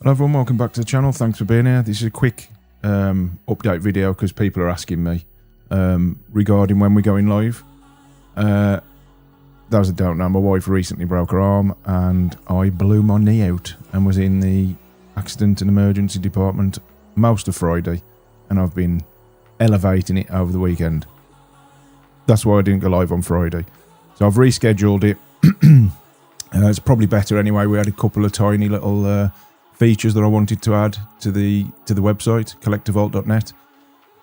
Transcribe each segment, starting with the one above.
Hello everyone, welcome back to the channel. Thanks for being here. This is a quick update video because people are asking me regarding when we're going live. Those that don't know, my wife recently broke her arm and I blew my knee out and was in the accident and emergency department most of Friday, and I've been elevating it over the weekend. That's why I didn't go live on Friday. So I've rescheduled it. It's probably better anyway. We had a couple of tiny little features that I wanted to add to the website, collectorvault.net.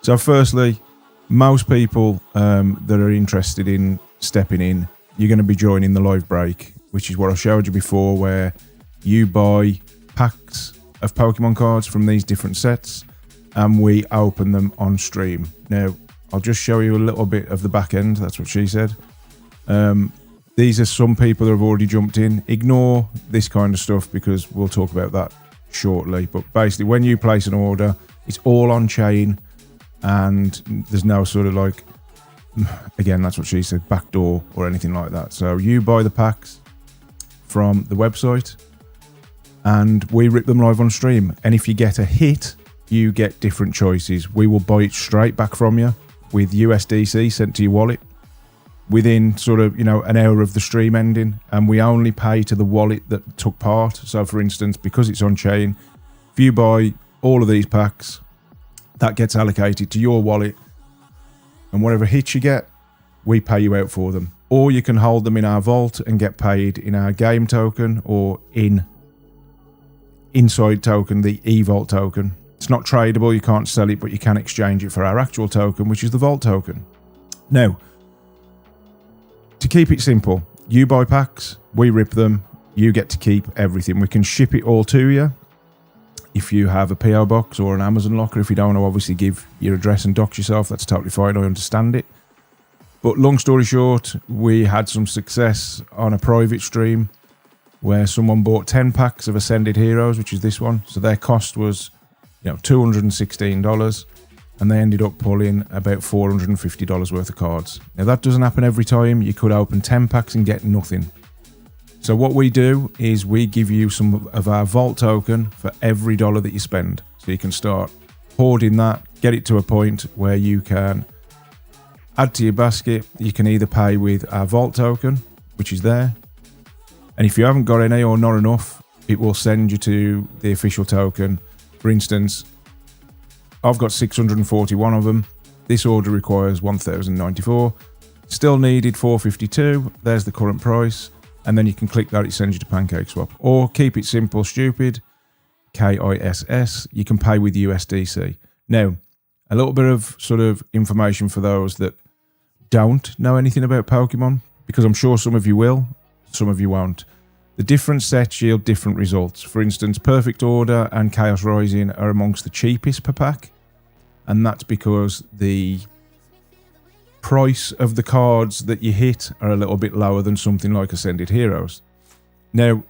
So firstly, most people that are interested in stepping in, you're going to be joining the live break, which is what I showed you before, where you buy packs of Pokemon cards from these different sets and we open them on stream. Now, I'll just show you a little bit of the back end. That's what she said. These are some people that have already jumped in. Ignore this kind of stuff because we'll talk about that shortly. But basically, when you place an order, it's all on chain and there's no sort of like, again, that's what she said, backdoor or anything like that. So you buy the packs from the website and we rip them live on stream. And if you get a hit, you get different choices. We will buy it straight back from you with USDC sent to your wallet within sort of, an hour of the stream ending, and we only pay to the wallet that took part. So for instance, because it's on chain, if you buy all of these packs, that gets allocated to your wallet, and whatever hits you get, we pay you out for them. Or you can hold them in our vault and get paid in our game token or inside token, the eVault token. It's not tradable, you can't sell it, but you can exchange it for our actual token, which is the vault token. Now, to keep it simple, you buy packs, we rip them, you get to keep everything. We can ship it all to you if you have a PO box or an Amazon locker. If you don't want to obviously give your address and dox yourself, that's totally fine, I understand it. But long story short, we had some success on a private stream where someone bought 10 packs of Ascended Heroes, which is this one. So their cost was $216. And they ended up pulling about $450 worth of cards. Now that doesn't happen every time. You could open 10 packs and get nothing. So what we do is we give you some of our vault token for every dollar that you spend. So you can start hoarding that, get it to a point where you can add to your basket. You can either pay with our vault token, which is there. And if you haven't got any or not enough, it will send you to the official token. For instance, I've got 641 of them. This order requires 1,094. Still needed 452. There's the current price. And then you can click that, it sends you to Pancake Swap. Or keep it simple, stupid, KISS. You can pay with USDC. Now, a little bit of sort of information for those that don't know anything about Pokemon, because I'm sure some of you will, some of you won't. The different sets yield different results. For instance, Perfect Order and Chaos Rising are amongst the cheapest per pack. And that's because the price of the cards that you hit are a little bit lower than something like Ascended Heroes. Now,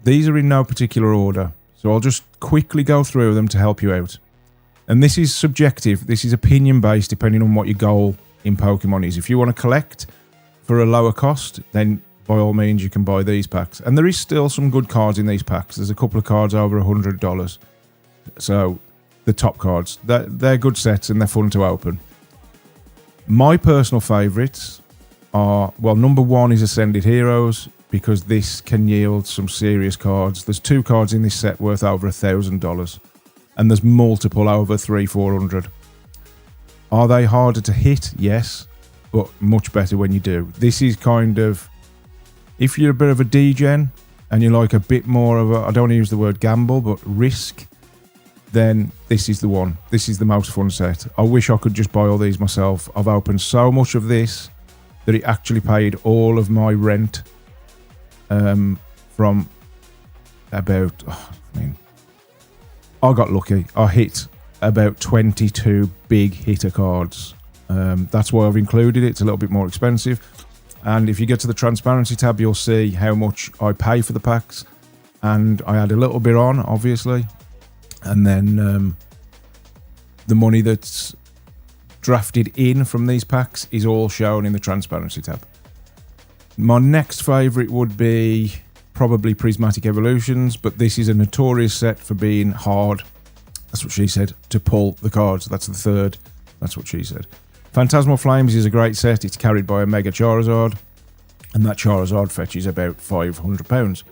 these are in no particular order. So I'll just quickly go through them to help you out. And this is subjective. This is opinion based depending on what your goal in Pokemon is. If you want to collect for a lower cost, then by all means, you can buy these packs. And there is still some good cards in these packs. There's a couple of cards over $100. So, the top cards. They're good sets and they're fun to open. My personal favourites are, well, number one is Ascended Heroes, because this can yield some serious cards. There's 2 cards in this set worth over $1,000. And there's multiple over $300-400. Are they harder to hit? Yes. But much better when you do. This is kind of, if you're a bit of a degen and you like a bit more of a, I don't want to use the word gamble, but risk, then this is the one. This is the most fun set. I wish I could just buy all these myself. I've opened so much of this that it actually paid all of my rent from about, I got lucky. I hit about 22 big hitter cards. That's why I've included it. It's a little bit more expensive. And if you get to the transparency tab, you'll see how much I pay for the packs. And I add a little bit on, obviously. And then the money that's drafted in from these packs is all shown in the transparency tab. My next favourite would be probably prismatic evolutions, but this is a notorious set for being hard. That's what she said, to pull the cards. That's the third. That's what she said. Phantasmal Flames is a great set. It's carried by a Mega Charizard, and that Charizard fetches about £500.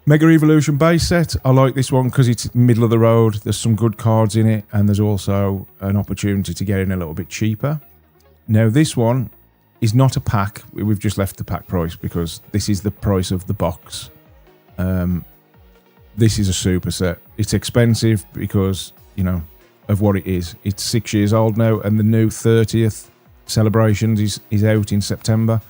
Mega Evolution base set. I like this one because it's middle of the road. There's some good cards in it, and there's also an opportunity to get in a little bit cheaper. Now, this one is not a pack. We've just left the pack price because this is the price of the box. This is a super set. It's expensive because, you know, of what it is. It's 6 years old now, and the new 30th celebrations is out in September.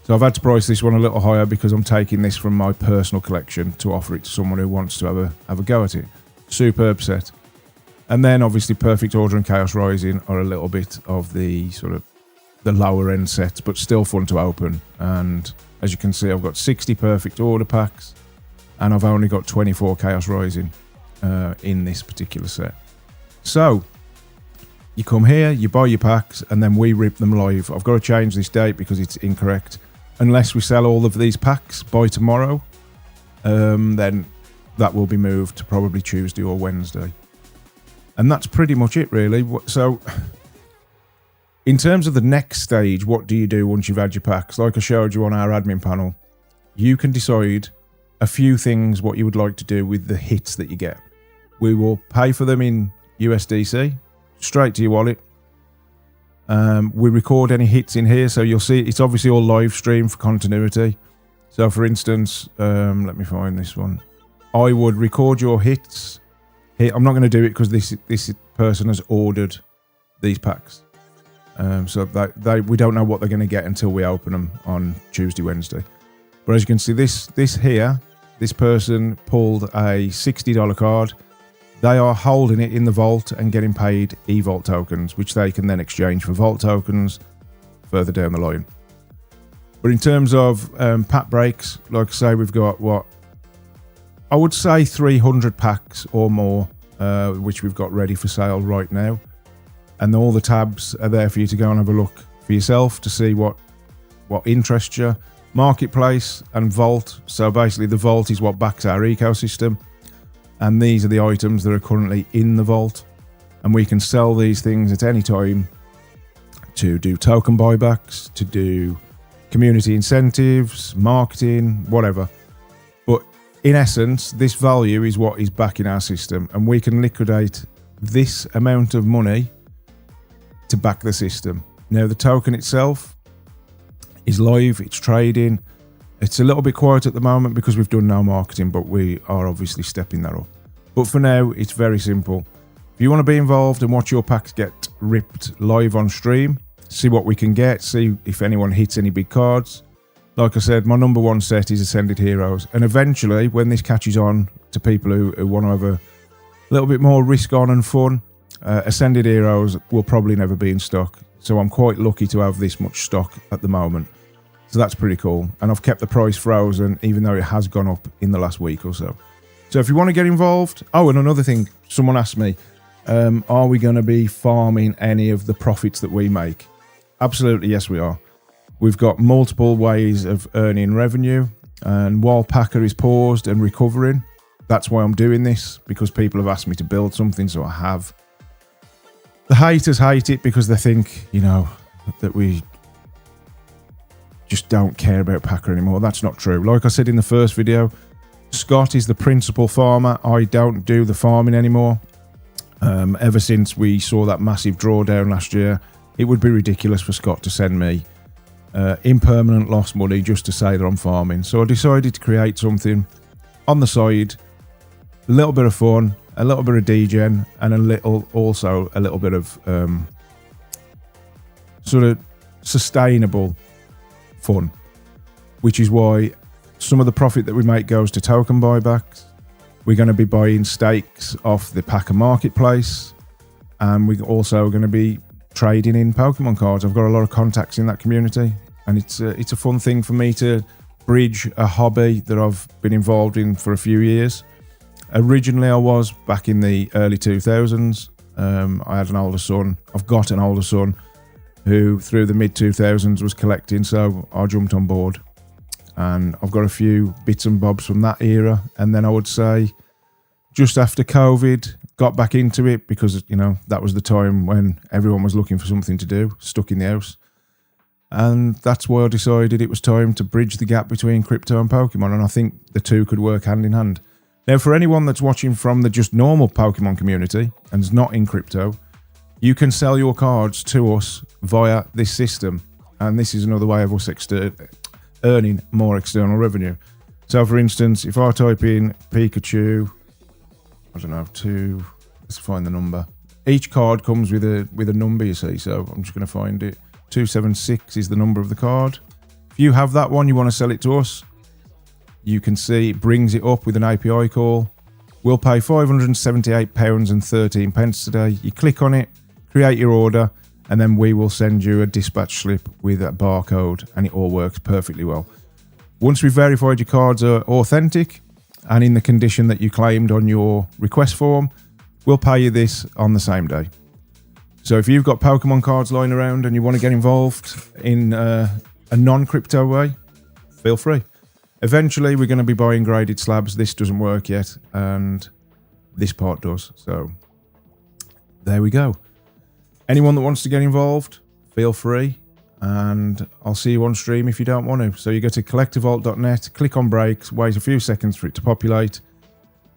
So I've had to price this one a little higher because I'm taking this from my personal collection to offer it to someone who wants to have a go at it. Superb set. And then obviously Perfect Order and Chaos Rising are a little bit of the sort of the lower end sets, but still fun to open. And as you can see, I've got 60 Perfect Order packs, and I've only got 24 Chaos Rising in this particular set. So you come here, you buy your packs, and then we rip them live. I've got to change this date because it's incorrect. Unless we sell all of these packs by tomorrow, then that will be moved to probably Tuesday or Wednesday. And that's pretty much it, really. So in terms of the next stage, what do you do once you've had your packs? Like I showed you on our admin panel, you can decide a few things what you would like to do with the hits that you get. We will pay for them in USDC, straight to your wallet. We record any hits in here, so you'll see it's obviously all live stream for continuity. So for instance, let me find this one. I would record your hits. I'm not going to do it because this person has ordered these packs. So we don't know what they're going to get until we open them on Tuesday, Wednesday. But as you can see, this person pulled a $60 card. They are holding it in the vault and getting paid e-vault tokens, which they can then exchange for vault tokens further down the line. But in terms of pack breaks, like I say, we've got what I would say 300 packs or more, which we've got ready for sale right now. And all the tabs are there for you to go and have a look for yourself to see what interests you. Marketplace and vault. So basically the vault is what backs our ecosystem. And these are the items that are currently in the vault. And we can sell these things at any time to do token buybacks, to do community incentives, marketing, whatever. But in essence, this value is what is back in our system. And we can liquidate this amount of money to back the system. Now, the token itself is live, it's trading. It's a little bit quiet at the moment because we've done no marketing, but we are obviously stepping that up. But for now, it's very simple. If you want to be involved and watch your packs get ripped live on stream, see what we can get, see if anyone hits any big cards. Like I said, my number one set is Ascended Heroes. And eventually, when this catches on to people who want to have a little bit more risk on and fun, Ascended Heroes will probably never be in stock. So I'm quite lucky to have this much stock at the moment. So that's pretty cool. And I've kept the price frozen, even though it has gone up in the last week or so. So if you want to get involved... Oh, and another thing, someone asked me, are we going to be farming any of the profits that we make? Absolutely, yes, we are. We've got multiple ways of earning revenue. And while Packer is paused and recovering, that's why I'm doing this, because people have asked me to build something, so I have. The haters hate it because they think, you know, that we just don't care about Packer anymore. That's not true. Like I said in the first video, Scott is the principal farmer. I don't do the farming anymore. Ever since we saw that massive drawdown last year, it would be ridiculous for Scott to send me impermanent loss money just to say that I'm farming. So I decided to create something on the side, a little bit of fun, a little bit of degen, and also a little bit of sort of sustainable fun, which is why some of the profit that we make goes to token buybacks. We're going to be buying stakes off the Packer marketplace, and we're also going to be trading in Pokemon cards. I've got a lot of contacts in that community, and it's a fun thing for me to bridge a hobby that I've been involved in for a few years. Originally, I was back in the early 2000s. I had an older son. I've got an older son who, through the mid 2000s, was collecting, so I jumped on board. and I've got a few bits and bobs from that era. And then I would say just after COVID, got back into it because, you know, that was the time when everyone was looking for something to do, stuck in the house. And that's why I decided it was time to bridge the gap between crypto and Pokemon, and I think the two could work hand in hand. Now, for anyone that's watching from the just normal Pokemon community and is not in crypto, you can sell your cards to us via this system, and this is another way of us earning more external revenue. So, for instance, if I type in Pikachu, I don't know, let's find the number. Each card comes with a number, you see, so I'm just going to find it. 276 is the number of the card. If you have that one, you want to sell it to us, you can see it brings it up with an API call. We'll pay £578.13 today. You click on it, create your order, and then we will send you a dispatch slip with a barcode, and it all works perfectly well. Once we've verified your cards are authentic and in the condition that you claimed on your request form, we'll pay you this on the same day. So if you've got Pokemon cards lying around and you want to get involved in a non-crypto way, feel free. Eventually, we're going to be buying graded slabs. This doesn't work yet, and this part does. So there we go. Anyone that wants to get involved, feel free, and I'll see you on stream if you don't want to. So you go to collectorvault.net, click on breaks, wait a few seconds for it to populate,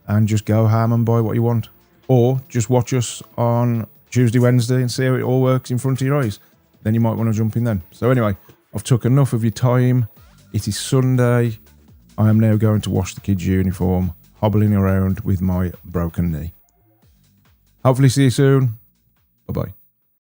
and just go ham and buy what you want. Or just watch us on Tuesday, Wednesday, and see how it all works in front of your eyes. Then you might want to jump in then. So anyway, I've took enough of your time. It is Sunday. I am now going to wash the kids' uniform, hobbling around with my broken knee. Hopefully see you soon. Bye-bye.